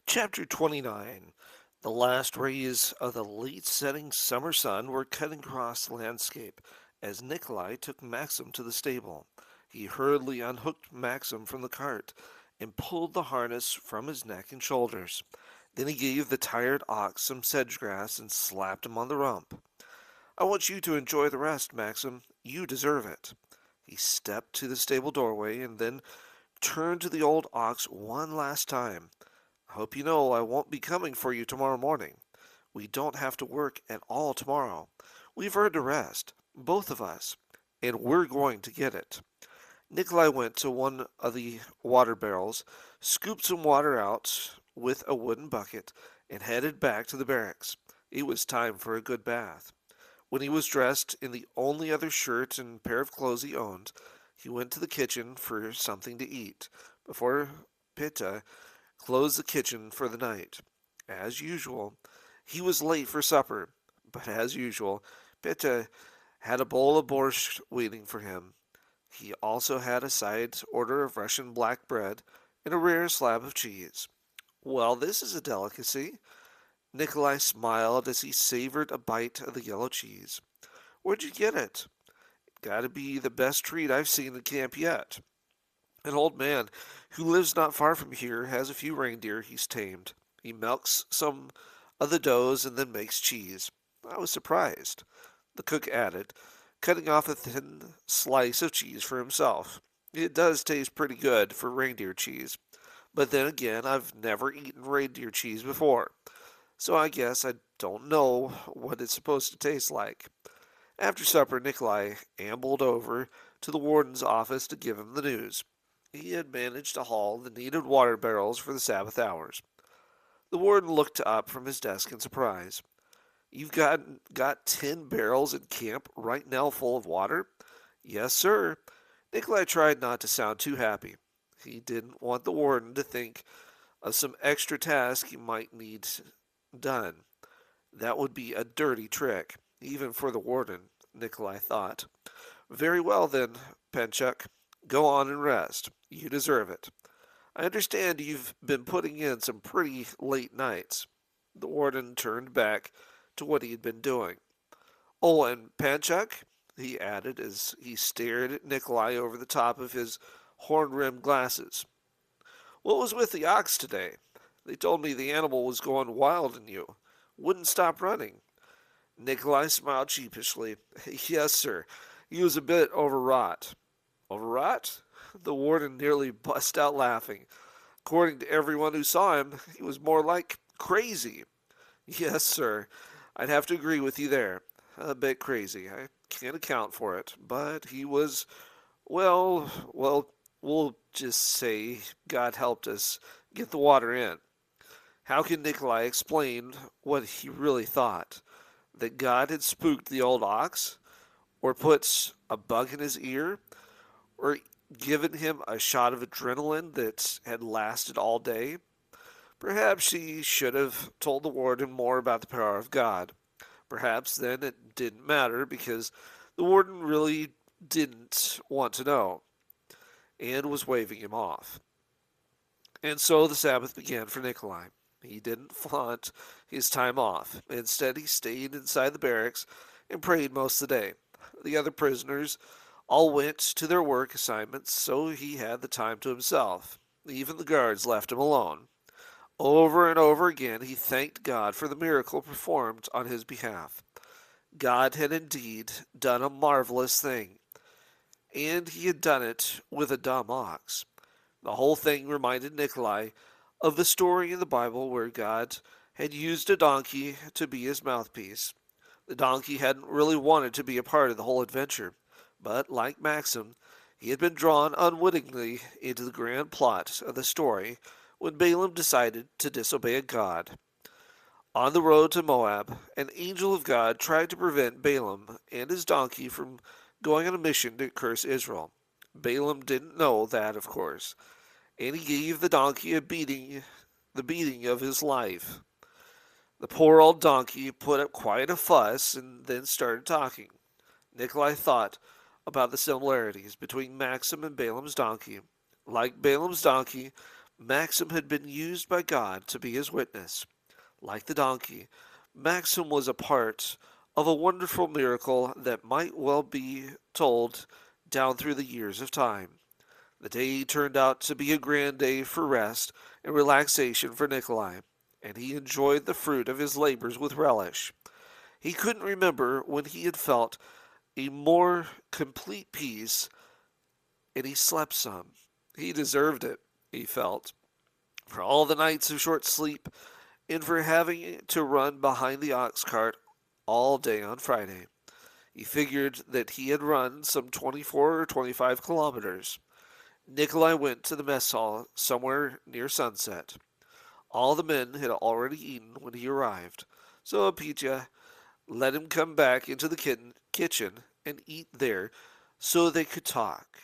Chapter 29. The last rays of the late setting summer sun were cutting across the landscape as Nikolai took Maxim to the stable. He hurriedly unhooked Maxim from the cart and pulled the harness from his neck and shoulders. Then he gave the tired ox some sedge grass and slapped him on the rump. I want you to enjoy the rest, Maxim. You deserve it. He stepped to the stable doorway and then turned to the old ox one last time. I hope you know I won't be coming for you tomorrow morning. We don't have to work at all tomorrow. We've earned a rest, both of us, and we're going to get it. Nikolai went to one of the water barrels, scooped some water out with a wooden bucket, and headed back to the barracks. It was time for a good bath. When he was dressed in the only other shirt and pair of clothes he owned, he went to the kitchen for something to eat before Pitta closed the kitchen for the night. As usual, he was late for supper, but as usual, Pitta had a bowl of borscht waiting for him. He also had a side order of Russian black bread and a rare slab of cheese. Well, this is a delicacy. Nikolai smiled as he savored a bite of the yellow cheese. Where'd you get it? Gotta be the best treat I've seen in camp yet. An old man who lives not far from here has a few reindeer he's tamed. He milks some of the does and then makes cheese. I was surprised, the cook added, cutting off a thin slice of cheese for himself. It does taste pretty good for reindeer cheese, but then again, I've never eaten reindeer cheese before, so I guess I don't know what it's supposed to taste like. After supper, Nikolai ambled over to the warden's office to give him the news. He had managed to haul the needed water barrels for the Sabbath hours. The warden looked up from his desk in surprise. You've got 10 barrels in camp right now full of water? Yes, sir. Nikolai tried not to sound too happy. He didn't want the warden to think of some extra task he might need done. That would be a dirty trick, even for the warden, Nikolai thought. Very well then, Penchuk. Go on and rest. You deserve it. I understand you've been putting in some pretty late nights. The warden turned back to what he had been doing. Oh, and Panchuk, he added as he stared at Nikolai over the top of his horn-rimmed glasses. What was with the ox today? They told me the animal was going wild in you. Wouldn't stop running. Nikolai smiled sheepishly. Yes, sir. He was a bit overwrought. Overwrought? The warden nearly bust out laughing. According to everyone who saw him, he was more like crazy. Yes, sir. I'd have to agree with you there. A bit crazy. I can't account for it. But he was, we'll just say God helped us get the water in. How can Nikolai explain what he really thought? That God had spooked the old ox? Or put a bug in his ear? Or given him a shot of adrenaline that had lasted all day? Perhaps he should have told the warden more about the power of God. Perhaps then it didn't matter because the warden really didn't want to know and was waving him off. And so the Sabbath began for Nikolai. He didn't flaunt his time off. Instead, he stayed inside the barracks and prayed most of the day. The other prisoners all went to their work assignments, so he had the time to himself. Even the guards left him alone. Over and over again he thanked God for the miracle performed on his behalf. God had indeed done a marvelous thing, and he had done it with a dumb ox. The whole thing reminded Nikolai of the story in the Bible where God had used a donkey to be his mouthpiece. The donkey hadn't really wanted to be a part of the whole adventure, but, like Maxim, he had been drawn unwittingly into the grand plot of the story when Balaam decided to disobey a god. On the road to Moab, an angel of God tried to prevent Balaam and his donkey from going on a mission to curse Israel. Balaam didn't know that, of course, and he gave the donkey the beating of his life. The poor old donkey put up quite a fuss and then started talking. Nikolai thought about the similarities between Maxim and Balaam's donkey. Like Balaam's donkey, Maxim had been used by God to be his witness. Like the donkey, Maxim was a part of a wonderful miracle that might well be told down through the years of time. The day turned out to be a grand day for rest and relaxation for Nikolai, and he enjoyed the fruit of his labors with relish. He couldn't remember when he had felt a more complete peace, and he slept some. He deserved it, he felt, for all the nights of short sleep and for having to run behind the ox cart all day on Friday. He figured that he had run some 24 or 25 kilometers. Nikolai went to the mess hall somewhere near sunset. All the men had already eaten when he arrived, so Apitya let him come back into the kitchen and eat there so they could talk.